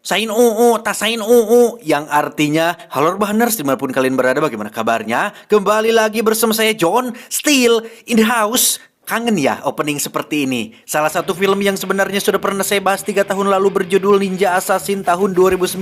Sain UU, tasain UU, yang artinya, halo Rebahaners, dimanapun kalian berada, bagaimana kabarnya? Kembali lagi bersama saya John, still in the house. Kangen ya opening seperti ini. Salah satu film yang sebenarnya sudah pernah saya bahas 3 tahun lalu berjudul Ninja Assassin tahun 2009.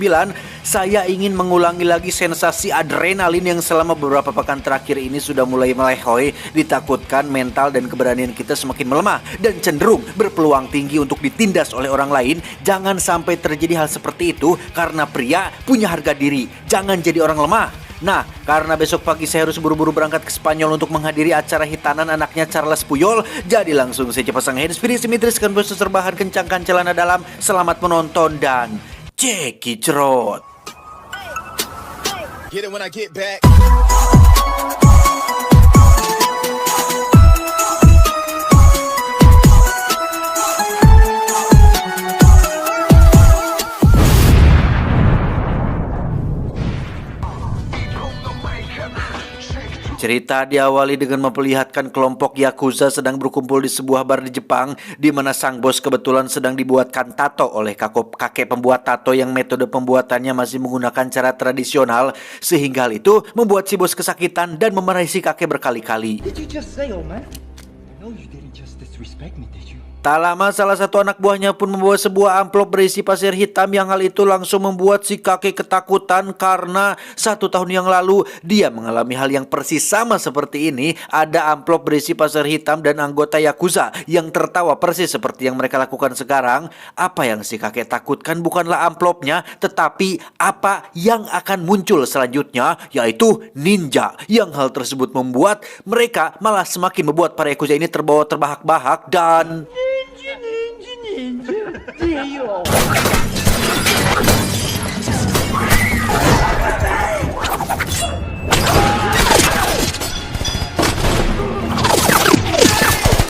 Saya ingin mengulangi lagi sensasi adrenalin yang selama beberapa pekan terakhir ini sudah mulai melehoi. Ditakutkan mental dan keberanian kita semakin melemah dan cenderung berpeluang tinggi untuk ditindas oleh orang lain. Jangan sampai terjadi hal seperti itu, karena pria punya harga diri. Jangan jadi orang lemah. Nah, karena besok pagi saya harus buru-buru berangkat ke Spanyol untuk menghadiri acara hitanan anaknya Charles Puyol, jadi langsung saja pasang handsfree, simetriskan bos serbahan, kencangkan celana dalam. Selamat menonton dan cekicrot. Get it when I get back. Cerita diawali dengan memperlihatkan kelompok Yakuza sedang berkumpul di sebuah bar di Jepang, di mana sang bos kebetulan sedang dibuatkan tato oleh kakek pembuat tato yang metode pembuatannya masih menggunakan cara tradisional, sehingga hal itu membuat si bos kesakitan dan memarahi si kakek berkali-kali. Did you just say, old man? No, you didn't just disrespect me, did you? Tak lama salah satu anak buahnya pun membawa sebuah amplop berisi pasir hitam, yang hal itu langsung membuat si kakek ketakutan karena 1 tahun yang lalu dia mengalami hal yang persis sama seperti ini. Ada amplop berisi pasir hitam dan anggota Yakuza yang tertawa persis seperti yang mereka lakukan sekarang. Apa yang si kakek takutkan bukanlah amplopnya, tetapi apa yang akan muncul selanjutnya, yaitu ninja. Yang hal tersebut membuat mereka malah semakin membuat para Yakuza ini terbawa terbahak-bahak dan...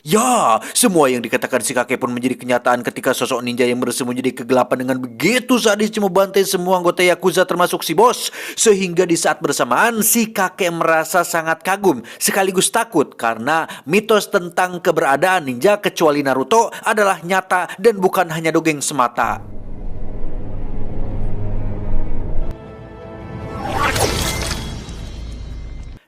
Ya, semua yang dikatakan si kakek pun menjadi kenyataan ketika sosok ninja yang bersembunyi di kegelapan dengan begitu sadis membantai semua anggota Yakuza termasuk si bos. Sehingga di saat bersamaan si kakek merasa sangat kagum sekaligus takut karena mitos tentang keberadaan ninja kecuali Naruto adalah nyata dan bukan hanya dongeng semata.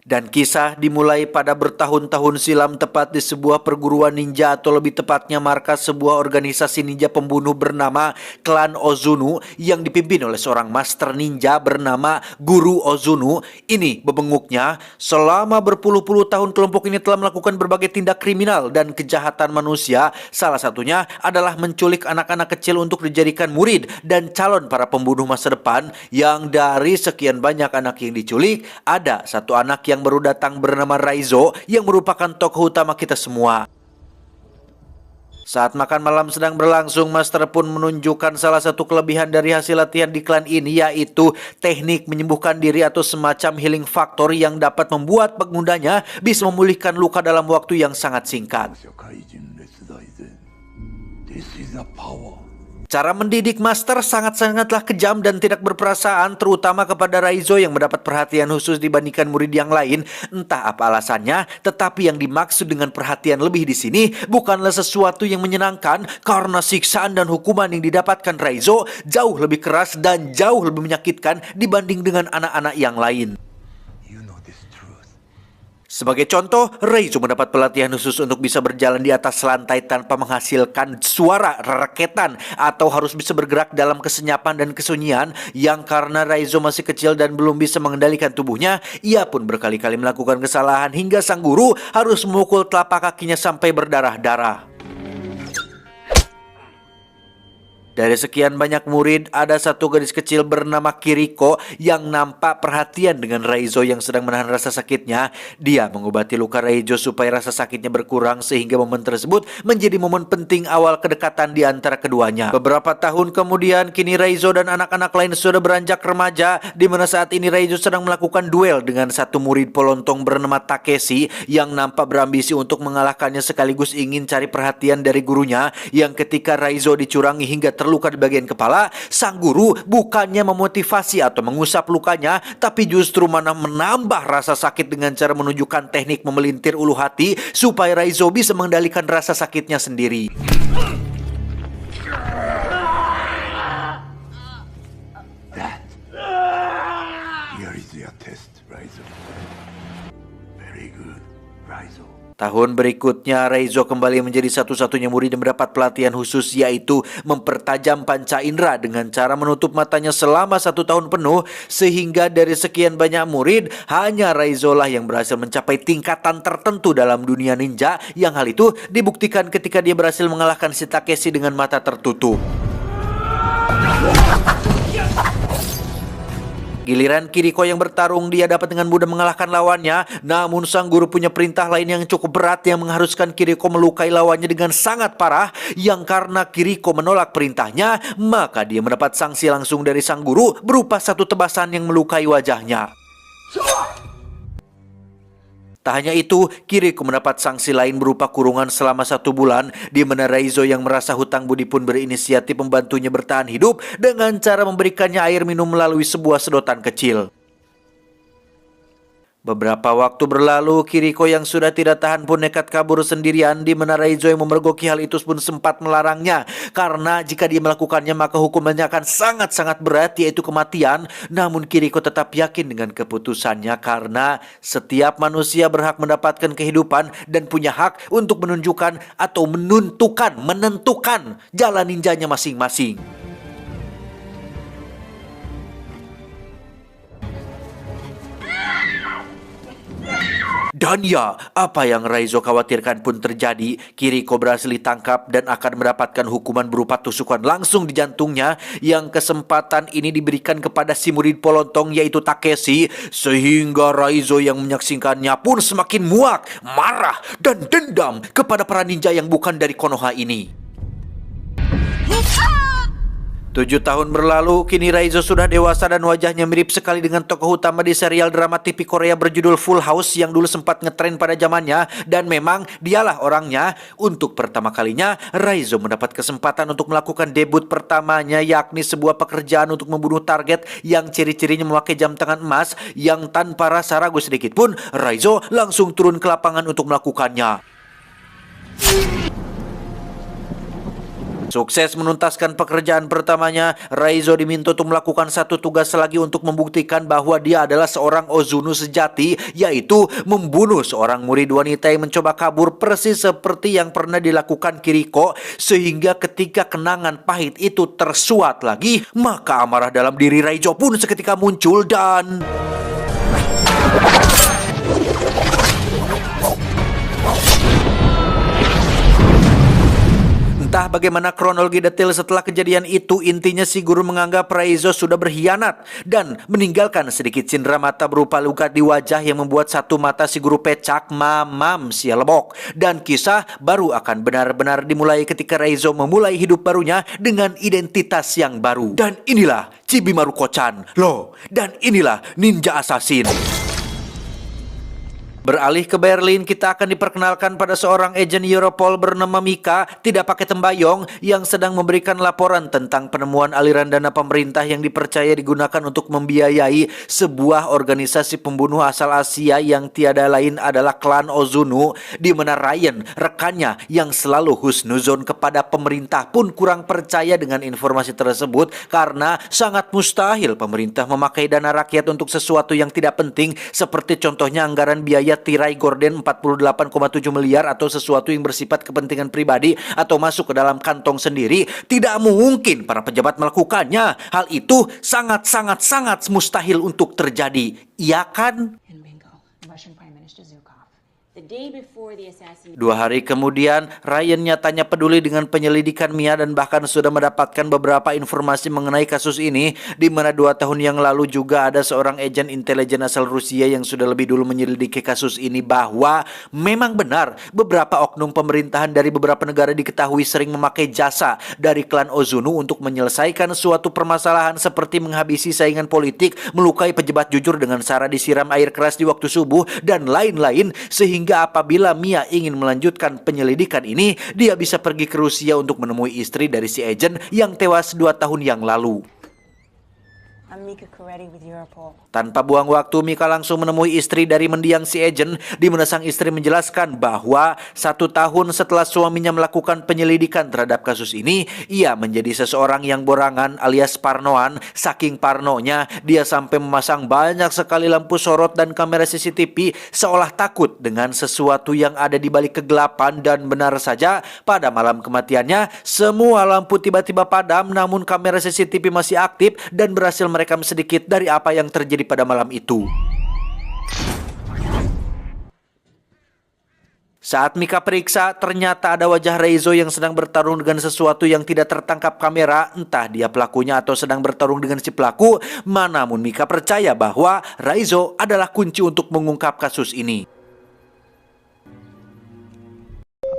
Dan kisah dimulai pada bertahun-tahun silam, tepat di sebuah perguruan ninja, atau lebih tepatnya markas sebuah organisasi ninja pembunuh bernama Klan Ozunu yang dipimpin oleh seorang master ninja bernama Guru Ozunu. Ini bebenguknya, selama berpuluh-puluh tahun kelompok ini telah melakukan berbagai tindak kriminal dan kejahatan manusia. Salah satunya adalah menculik anak-anak kecil untuk dijadikan murid dan calon para pembunuh masa depan. Yang dari sekian banyak anak yang diculik, ada satu anak yang baru datang bernama Raizo yang merupakan tokoh utama kita semua. Saat makan malam sedang berlangsung, Master pun menunjukkan salah satu kelebihan dari hasil latihan di klan ini, yaitu teknik menyembuhkan diri atau semacam healing factor yang dapat membuat penggunanya bisa memulihkan luka dalam waktu yang sangat singkat. This is the power. Cara mendidik Master sangat-sangatlah kejam dan tidak berperasaan, terutama kepada Raizo yang mendapat perhatian khusus dibandingkan murid yang lain. Entah apa alasannya, tetapi yang dimaksud dengan perhatian lebih di sini bukanlah sesuatu yang menyenangkan, karena siksaan dan hukuman yang didapatkan Raizo jauh lebih keras dan jauh lebih menyakitkan dibanding dengan anak-anak yang lain. Sebagai contoh, Raizo mendapat pelatihan khusus untuk bisa berjalan di atas lantai tanpa menghasilkan suara rereketan, atau harus bisa bergerak dalam kesenyapan dan kesunyian. Yang karena Raizo masih kecil dan belum bisa mengendalikan tubuhnya, ia pun berkali-kali melakukan kesalahan hingga sang guru harus memukul telapak kakinya sampai berdarah-darah. Dari sekian banyak murid, ada satu gadis kecil bernama Kiriko yang nampak perhatian dengan Raizo yang sedang menahan rasa sakitnya. Dia mengobati luka Raizo supaya rasa sakitnya berkurang, sehingga momen tersebut menjadi momen penting awal kedekatan di antara keduanya. Beberapa tahun kemudian, kini Raizo dan anak-anak lain sudah beranjak remaja, di mana saat ini Raizo sedang melakukan duel dengan satu murid polontong bernama Takeshi yang nampak berambisi untuk mengalahkannya sekaligus ingin cari perhatian dari gurunya. Yang ketika Raizo dicurangi hingga terluka di bagian kepala, sang guru bukannya memotivasi atau mengusap lukanya, tapi justru mana menambah rasa sakit dengan cara menunjukkan teknik memelintir ulu hati supaya Raizo bisa mengendalikan rasa sakitnya sendiri. Tahun berikutnya, Raizo kembali menjadi satu-satunya murid yang mendapat pelatihan khusus, yaitu mempertajam panca indera dengan cara menutup matanya selama 1 tahun penuh, sehingga dari sekian banyak murid, hanya Raizo lah yang berhasil mencapai tingkatan tertentu dalam dunia ninja, yang hal itu dibuktikan ketika dia berhasil mengalahkan si Takeshi dengan mata tertutup. Giliran Kiriko yang bertarung, dia dapat dengan mudah mengalahkan lawannya. Namun sang guru punya perintah lain yang cukup berat yang mengharuskan Kiriko melukai lawannya dengan sangat parah. Yang karena Kiriko menolak perintahnya, maka dia mendapat sanksi langsung dari sang guru berupa satu tebasan yang melukai wajahnya. Tak hanya itu, Kiriko mendapat sanksi lain berupa kurungan selama 1 bulan, di mana Raizo yang merasa hutang budi pun berinisiatif membantunya bertahan hidup dengan cara memberikannya air minum melalui sebuah sedotan kecil. Beberapa waktu berlalu, Kiriko yang sudah tidak tahan pun nekat kabur sendirian, di mana Raizo yang memergoki hal itu pun sempat melarangnya. Karena jika dia melakukannya maka hukumannya akan sangat-sangat berat, yaitu kematian. Namun Kiriko tetap yakin dengan keputusannya karena setiap manusia berhak mendapatkan kehidupan dan punya hak untuk menunjukkan atau menentukan jalan ninjanya masing-masing. Dan ya, apa yang Raizo khawatirkan pun terjadi. Kiriko berhasil ditangkap dan akan mendapatkan hukuman berupa tusukan langsung di jantungnya, yang kesempatan ini diberikan kepada si murid polontong yaitu Takeshi, sehingga Raizo yang menyaksikannya pun semakin muak, marah, dan dendam kepada para ninja yang bukan dari Konoha ini. 7 tahun berlalu, kini Raizo sudah dewasa dan wajahnya mirip sekali dengan tokoh utama di serial drama TV Korea berjudul Full House yang dulu sempat ngetren pada zamannya, dan memang dialah orangnya. Untuk pertama kalinya, Raizo mendapat kesempatan untuk melakukan debut pertamanya, yakni sebuah pekerjaan untuk membunuh target yang ciri-cirinya memakai jam tangan emas, yang tanpa rasa ragu sedikit pun, Raizo langsung turun ke lapangan untuk melakukannya. Sukses menuntaskan pekerjaan pertamanya, Raizo diminta untuk melakukan satu tugas lagi untuk membuktikan bahwa dia adalah seorang Ozuno sejati, yaitu membunuh seorang murid wanita yang mencoba kabur persis seperti yang pernah dilakukan Kiriko, sehingga ketika kenangan pahit itu tersuat lagi, maka amarah dalam diri Raizo pun seketika muncul dan... Entah bagaimana kronologi detail setelah kejadian itu, intinya si guru menganggap Raizo sudah berkhianat dan meninggalkan sedikit cindera mata berupa luka di wajah yang membuat satu mata si guru pecak, mamam si lebok. Dan kisah baru akan benar-benar dimulai ketika Raizo memulai hidup barunya dengan identitas yang baru. Dan inilah Chibimaru Kocan, loh, dan inilah Ninja Assassin. Beralih ke Berlin, kita akan diperkenalkan pada seorang agen Europol bernama Mika, tidak pakai tembayong, yang sedang memberikan laporan tentang penemuan aliran dana pemerintah yang dipercaya digunakan untuk membiayai sebuah organisasi pembunuh asal Asia yang tiada lain adalah klan Ozuno, di mana Ryan, rekannya yang selalu husnuzon kepada pemerintah, pun kurang percaya dengan informasi tersebut karena sangat mustahil pemerintah memakai dana rakyat untuk sesuatu yang tidak penting, seperti contohnya anggaran biaya tirai gorden 48,7 miliar atau sesuatu yang bersifat kepentingan pribadi atau masuk ke dalam kantong sendiri. Tidak mungkin para pejabat melakukannya. Hal itu sangat mustahil untuk terjadi. Iya kan? 2 hari kemudian, Ryan nyatanya peduli dengan penyelidikan Mia dan bahkan sudah mendapatkan beberapa informasi mengenai kasus ini, di mana 2 tahun yang lalu juga ada seorang agen intelijen asal Rusia yang sudah lebih dulu menyelidiki kasus ini, bahwa memang benar beberapa oknum pemerintahan dari beberapa negara diketahui sering memakai jasa dari klan Ozuno untuk menyelesaikan suatu permasalahan seperti menghabisi saingan politik, melukai pejabat jujur dengan cara disiram air keras di waktu subuh, dan lain-lain, sehingga apabila Mia ingin melanjutkan penyelidikan ini, dia bisa pergi ke Rusia untuk menemui istri dari si agen yang tewas 2 tahun yang lalu. I'm Mika Coretti with Europol. Tanpa buang waktu, Mika langsung menemui istri dari mendiang si agent, di mana sang istri menjelaskan bahwa 1 tahun setelah suaminya melakukan penyelidikan terhadap kasus ini, ia menjadi seseorang yang borangan alias parnoan. Saking parnonya, dia sampai memasang banyak sekali lampu sorot dan kamera CCTV seolah takut dengan sesuatu yang ada di balik kegelapan. Dan benar saja, pada malam kematiannya, semua lampu tiba-tiba padam, namun kamera CCTV masih aktif dan berhasil merekam sedikit dari apa yang terjadi pada malam itu. Saat Mika periksa, ternyata ada wajah Reizo yang sedang bertarung dengan sesuatu yang tidak tertangkap kamera. Entah dia pelakunya atau sedang bertarung dengan si pelaku. Namun Mika percaya bahwa Reizo adalah kunci untuk mengungkap kasus ini.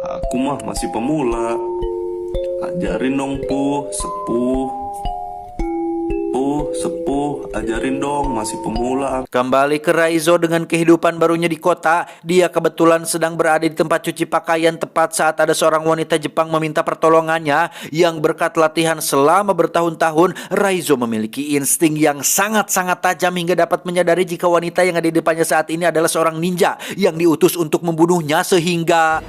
Aku mah masih pemula. Ajarin dong, sepuh, ajarin dong, masih pemula. Kembali ke Reizo dengan kehidupan barunya di kota, dia kebetulan sedang berada di tempat cuci pakaian tepat saat ada seorang wanita Jepang meminta pertolongannya. Yang berkat latihan selama bertahun-tahun, Reizo memiliki insting yang sangat-sangat tajam hingga dapat menyadari jika wanita yang ada di depannya saat ini adalah seorang ninja yang diutus untuk membunuhnya, sehingga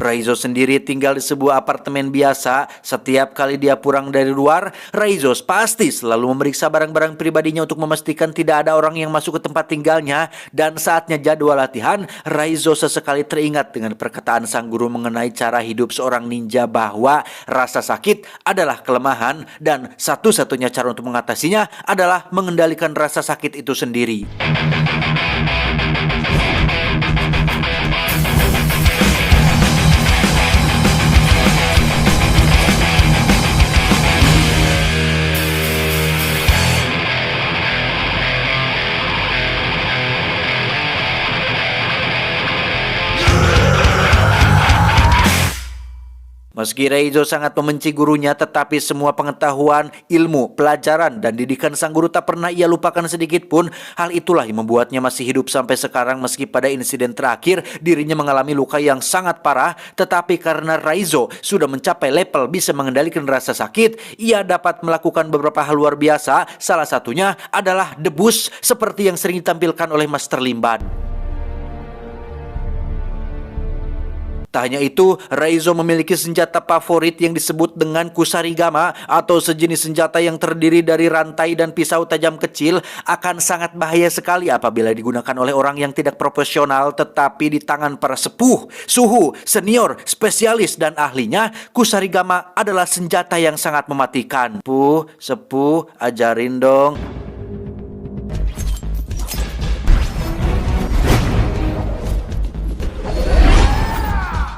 Reizo sendiri tinggal di sebuah apartemen biasa. Setiap kali dia pulang dari luar, Reizo pasti selalu memeriksa barang-barang pribadinya untuk memastikan tidak ada orang yang masuk ke tempat tinggalnya. Dan saatnya jadwal latihan, Reizo sesekali teringat dengan perkataan sang guru mengenai cara hidup seorang ninja, bahwa rasa sakit adalah kelemahan dan satu-satunya cara untuk mengatasinya adalah mengendalikan rasa sakit itu sendiri. Meski Reizo sangat membenci gurunya, tetapi semua pengetahuan, ilmu, pelajaran, dan didikan sang guru tak pernah ia lupakan sedikit pun. Hal itulah yang membuatnya masih hidup sampai sekarang meski pada insiden terakhir dirinya mengalami luka yang sangat parah. Tetapi karena Reizo sudah mencapai level bisa mengendalikan rasa sakit, ia dapat melakukan beberapa hal luar biasa. Salah satunya adalah debus seperti yang sering ditampilkan oleh Master Limban. Tak hanya itu, Reizo memiliki senjata favorit yang disebut dengan kusarigama atau sejenis senjata yang terdiri dari rantai dan pisau tajam kecil. Akan sangat bahaya sekali apabila digunakan oleh orang yang tidak profesional, tetapi di tangan para sepuh, suhu, senior, spesialis, dan ahlinya, kusarigama adalah senjata yang sangat mematikan. Sepuh, ajarin dong.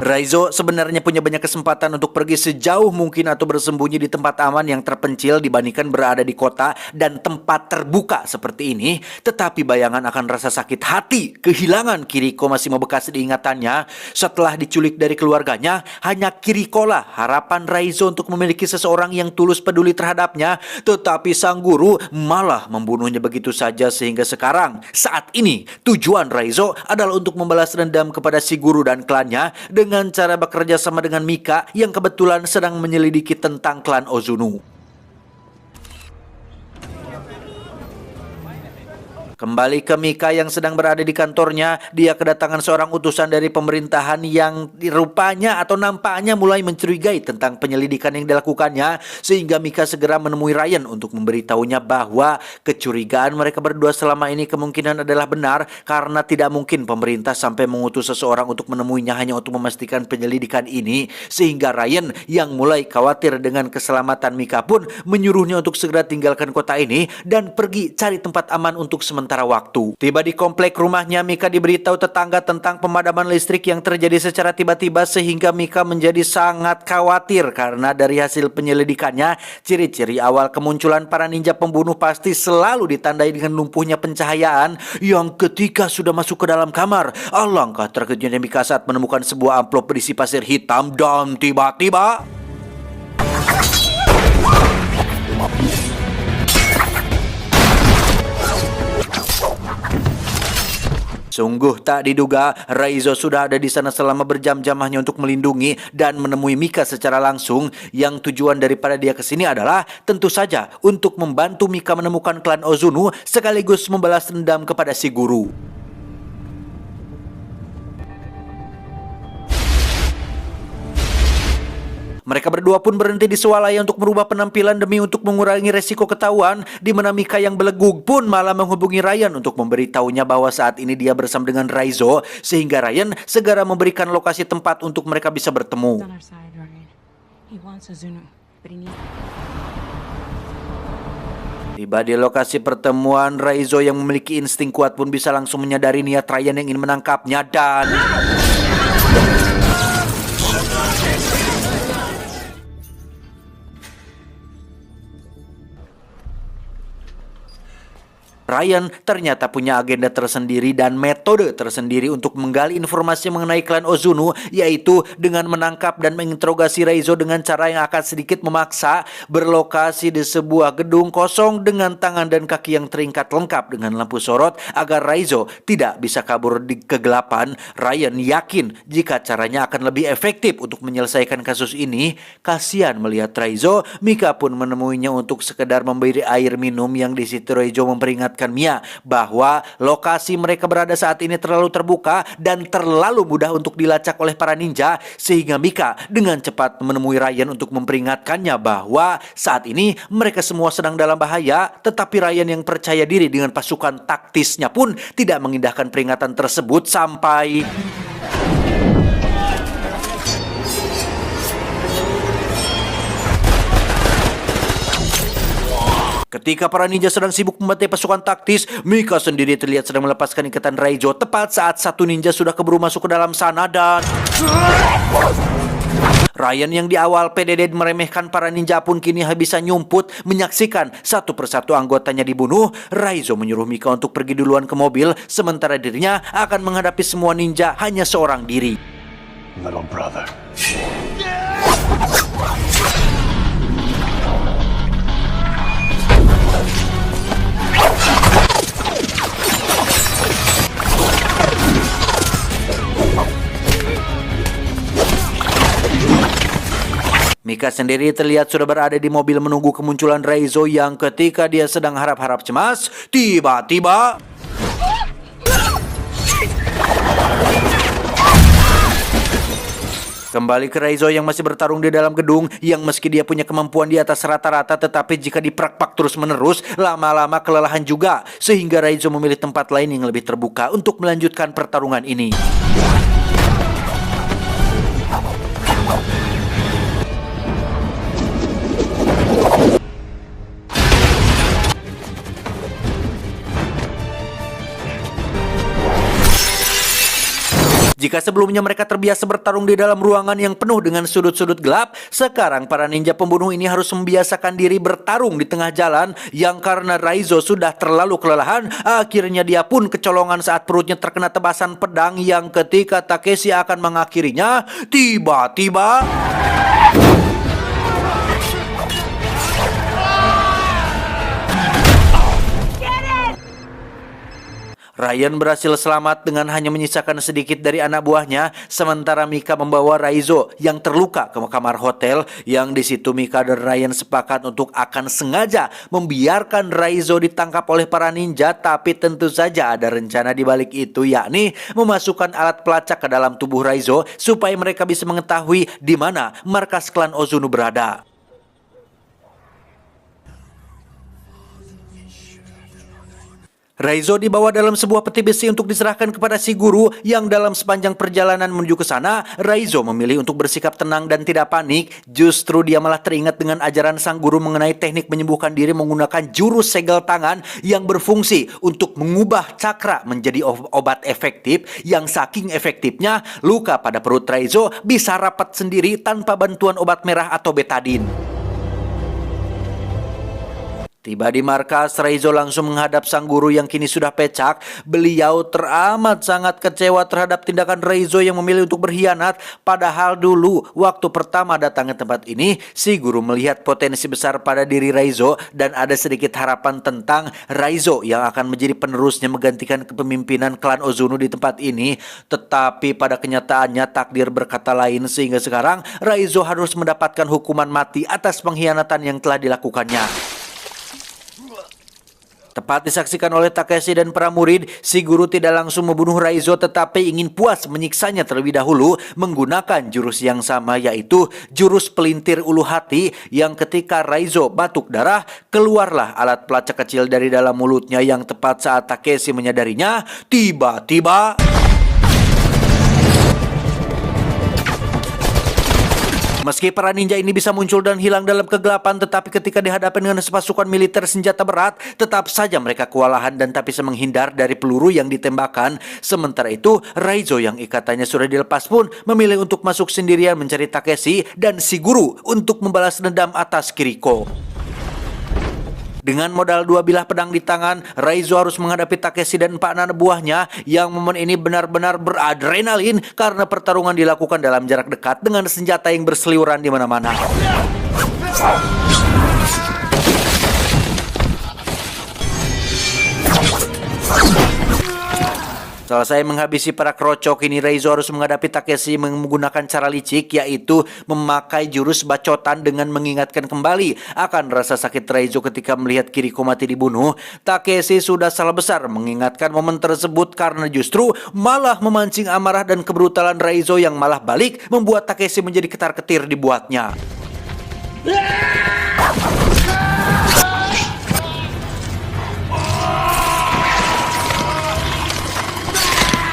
Reizo sebenarnya punya banyak kesempatan untuk pergi sejauh mungkin atau bersembunyi di tempat aman yang terpencil dibandingkan berada di kota dan tempat terbuka seperti ini. Tetapi bayangan akan rasa sakit hati kehilangan Kiriko masih membekas di ingatannya. Setelah diculik dari keluarganya, hanya Kiriko lah harapan Reizo untuk memiliki seseorang yang tulus peduli terhadapnya. Tetapi sang guru malah membunuhnya begitu saja, sehingga sekarang saat ini tujuan Reizo adalah untuk membalas dendam kepada si guru dan klannya dengan cara bekerja sama dengan Mika yang kebetulan sedang menyelidiki tentang klan Ozunu. Kembali ke Mika yang sedang berada di kantornya, dia kedatangan seorang utusan dari pemerintahan yang rupanya atau nampaknya mulai mencurigai tentang penyelidikan yang dilakukannya, sehingga Mika segera menemui Ryan untuk memberitahunya bahwa kecurigaan mereka berdua selama ini kemungkinan adalah benar, karena tidak mungkin pemerintah sampai mengutus seseorang untuk menemuinya hanya untuk memastikan penyelidikan ini. Sehingga Ryan yang mulai khawatir dengan keselamatan Mika pun menyuruhnya untuk segera tinggalkan kota ini dan pergi cari tempat aman untuk sementara waktu. Tiba di komplek rumahnya, Mika diberitahu tetangga tentang pemadaman listrik yang terjadi secara tiba-tiba, sehingga Mika menjadi sangat khawatir karena dari hasil penyelidikannya, ciri-ciri awal kemunculan para ninja pembunuh pasti selalu ditandai dengan lumpuhnya pencahayaan yang ketika sudah masuk ke dalam kamar, alangkah terkejutnya Mika saat menemukan sebuah amplop berisi pasir hitam dan tiba-tiba Sungguh tak diduga, Raizo sudah ada di sana selama berjam-jam hanya untuk melindungi dan menemui Mika secara langsung. Yang tujuan daripada dia ke sini adalah tentu saja untuk membantu Mika menemukan klan Ozunu sekaligus membalas dendam kepada si guru. Mereka berdua pun berhenti di swalaya untuk merubah penampilan demi untuk mengurangi resiko ketahuan, di mana Mika yang belegug pun malah menghubungi Ryan untuk memberitahunya bahwa saat ini dia bersama dengan Raizo, sehingga Ryan segera memberikan lokasi tempat untuk mereka bisa bertemu. On our side, Ryan. He wants Ozunu, but he needs... Tiba di lokasi pertemuan, Raizo yang memiliki insting kuat pun bisa langsung menyadari niat Ryan yang ingin menangkapnya dan... Ryan ternyata punya agenda tersendiri dan metode tersendiri untuk menggali informasi mengenai klan Ozunu, yaitu dengan menangkap dan menginterogasi Raizo dengan cara yang akan sedikit memaksa, berlokasi di sebuah gedung kosong dengan tangan dan kaki yang terikat lengkap dengan lampu sorot agar Raizo tidak bisa kabur di kegelapan. Ryan yakin jika caranya akan lebih efektif untuk menyelesaikan kasus ini. Kasihan melihat Raizo, Mika pun menemuinya untuk sekedar memberi air minum, yang di situ Raizo memperingatkan Mia bahwa lokasi mereka berada saat ini terlalu terbuka dan terlalu mudah untuk dilacak oleh para ninja, sehingga Mika dengan cepat menemui Ryan untuk memperingatkannya bahwa saat ini mereka semua sedang dalam bahaya. Tetapi Ryan yang percaya diri dengan pasukan taktisnya pun tidak mengindahkan peringatan tersebut sampai... Ketika para ninja sedang sibuk membantai pasukan taktis, Mika sendiri terlihat sedang melepaskan ikatan Raizo tepat saat satu ninja sudah keburu masuk ke dalam sana dan... Ryan yang di awal PDD meremehkan para ninja pun kini bisa nyumput menyaksikan satu persatu anggotanya dibunuh. Raizo menyuruh Mika untuk pergi duluan ke mobil, sementara dirinya akan menghadapi semua ninja hanya seorang diri. Little brother. Mika sendiri terlihat sudah berada di mobil menunggu kemunculan Raizo, yang ketika dia sedang harap-harap cemas, tiba-tiba... Kembali ke Raizo yang masih bertarung di dalam gedung, yang meski dia punya kemampuan di atas rata-rata, tetapi jika diprak-pak terus-menerus, lama-lama kelelahan juga, sehingga Raizo memilih tempat lain yang lebih terbuka untuk melanjutkan pertarungan ini. Jika sebelumnya mereka terbiasa bertarung di dalam ruangan yang penuh dengan sudut-sudut gelap, sekarang para ninja pembunuh ini harus membiasakan diri bertarung di tengah jalan, yang karena Raizo sudah terlalu kelelahan, akhirnya dia pun kecolongan saat perutnya terkena tebasan pedang, yang ketika Takeshi akan mengakhirinya, tiba-tiba... Ryan berhasil selamat dengan hanya menyisakan sedikit dari anak buahnya, sementara Mika membawa Raizo yang terluka ke kamar hotel, yang di situ Mika dan Ryan sepakat untuk akan sengaja membiarkan Raizo ditangkap oleh para ninja, tapi tentu saja ada rencana di balik itu, yakni memasukkan alat pelacak ke dalam tubuh Raizo supaya mereka bisa mengetahui di mana markas klan Ozunu berada. Raizo dibawa dalam sebuah peti besi untuk diserahkan kepada si guru, yang dalam sepanjang perjalanan menuju ke sana, Raizo memilih untuk bersikap tenang dan tidak panik. Justru dia malah teringat dengan ajaran sang guru mengenai teknik menyembuhkan diri menggunakan jurus segel tangan yang berfungsi untuk mengubah cakra menjadi obat efektif, yang saking efektifnya luka pada perut Raizo bisa rapat sendiri tanpa bantuan obat merah atau betadine. Tiba di markas, Raizo langsung menghadap sang guru yang kini sudah pecak. Beliau teramat sangat kecewa terhadap tindakan Raizo yang memilih untuk berkhianat. Padahal dulu, waktu pertama datang ke tempat ini, si guru melihat potensi besar pada diri Raizo dan ada sedikit harapan tentang Raizo yang akan menjadi penerusnya menggantikan kepemimpinan klan Ozuno di tempat ini. Tetapi pada kenyataannya takdir berkata lain sehingga sekarang Raizo harus mendapatkan hukuman mati atas pengkhianatan yang telah dilakukannya. Tepat disaksikan oleh Takeshi dan para murid, si guru tidak langsung membunuh Raizo tetapi ingin puas menyiksanya terlebih dahulu menggunakan jurus yang sama, yaitu jurus pelintir ulu hati, yang ketika Raizo batuk darah, keluarlah alat pelacak kecil dari dalam mulutnya yang tepat saat Takeshi menyadarinya, tiba-tiba meski para ninja ini bisa muncul dan hilang dalam kegelapan, tetapi ketika dihadapkan dengan pasukan militer senjata berat, tetap saja mereka kewalahan dan tak bisa menghindar dari peluru yang ditembakkan. Sementara itu, Raizo yang ikatannya sudah dilepas pun memilih untuk masuk sendirian mencari Takeshi dan si guru untuk membalas dendam atas Kiriko. Dengan modal dua bilah pedang di tangan, Raizo harus menghadapi Takeshi dan 4 anak buahnya yang momen ini benar-benar beradrenalin karena pertarungan dilakukan dalam jarak dekat dengan senjata yang berseliweran di mana-mana. Selesai menghabisi para kerocok, ini Raizo harus menghadapi Takeshi menggunakan cara licik, yaitu memakai jurus bacotan dengan mengingatkan kembali akan rasa sakit Raizo ketika melihat Kiriko mati dibunuh. Takeshi sudah salah besar mengingatkan momen tersebut karena justru malah memancing amarah dan kebrutalan Raizo yang malah balik membuat Takeshi menjadi ketar-ketir dibuatnya.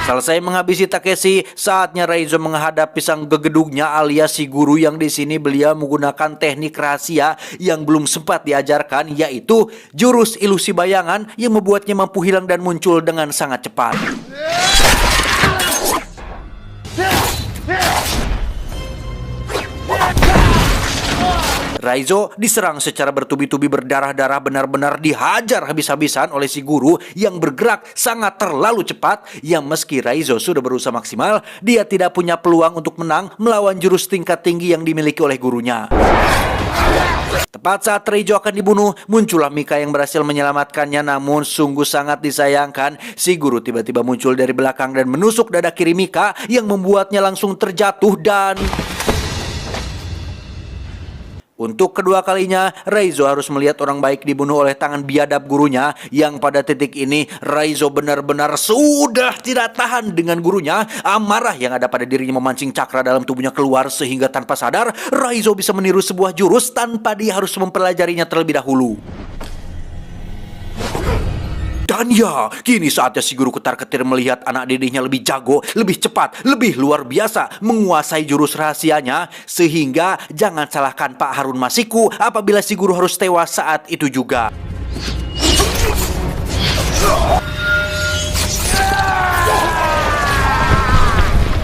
Selesai menghabisi Takeshi, saatnya Raizo menghadapi sang gegedugnya alias si guru yang di sini beliau menggunakan teknik rahasia yang belum sempat diajarkan, yaitu jurus ilusi bayangan yang membuatnya mampu hilang dan muncul dengan sangat cepat. Raizo diserang secara bertubi-tubi berdarah-darah, benar-benar dihajar habis-habisan oleh si guru yang bergerak sangat terlalu cepat, yang meski Raizo sudah berusaha maksimal, dia tidak punya peluang untuk menang melawan jurus tingkat tinggi yang dimiliki oleh gurunya. Tepat saat Raizo akan dibunuh, muncullah Mika yang berhasil menyelamatkannya, namun sungguh sangat disayangkan, si guru tiba-tiba muncul dari belakang dan menusuk dada kiri Mika yang membuatnya langsung terjatuh dan... Untuk kedua kalinya, Raizo harus melihat orang baik dibunuh oleh tangan biadab gurunya, yang pada titik ini Raizo benar-benar sudah tidak tahan dengan gurunya. Amarah yang ada pada dirinya memancing cakra dalam tubuhnya keluar sehingga tanpa sadar Raizo bisa meniru sebuah jurus tanpa dia harus mempelajarinya terlebih dahulu. Dan ya, kini saatnya si guru ketar-ketir melihat anak didiknya lebih jago, lebih cepat, lebih luar biasa menguasai jurus rahasianya. Sehingga jangan salahkan Pak Harun Masiku apabila si guru harus tewas saat itu juga.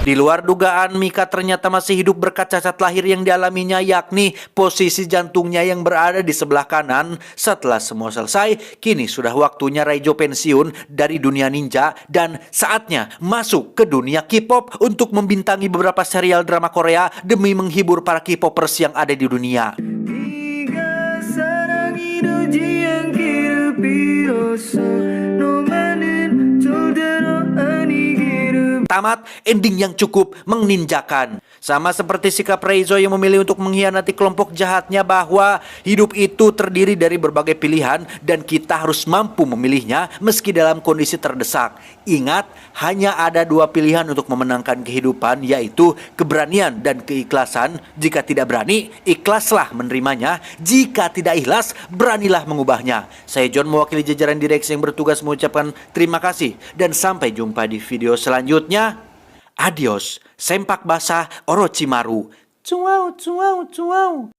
Di luar dugaan, Mika ternyata masih hidup berkat cacat lahir yang dialaminya, yakni posisi jantungnya yang berada di sebelah kanan. Setelah semua selesai, kini sudah waktunya Raizo pensiun dari dunia ninja dan saatnya masuk ke dunia K-pop untuk membintangi beberapa serial drama Korea demi menghibur para K-popers yang ada di dunia. Tamat, ending yang cukup meninjakan. Sama seperti sikap Raizo yang memilih untuk mengkhianati kelompok jahatnya, bahwa hidup itu terdiri dari berbagai pilihan dan kita harus mampu memilihnya meski dalam kondisi terdesak. Ingat, hanya ada 2 pilihan untuk memenangkan kehidupan, yaitu keberanian dan keikhlasan. Jika tidak berani, ikhlaslah menerimanya. Jika tidak ikhlas, beranilah mengubahnya. Saya John, mewakili jajaran direksi yang bertugas, mengucapkan terima kasih dan sampai jumpa di video selanjutnya. Adios, sempak basah Orochimaru. Cuau, cuau, cuau.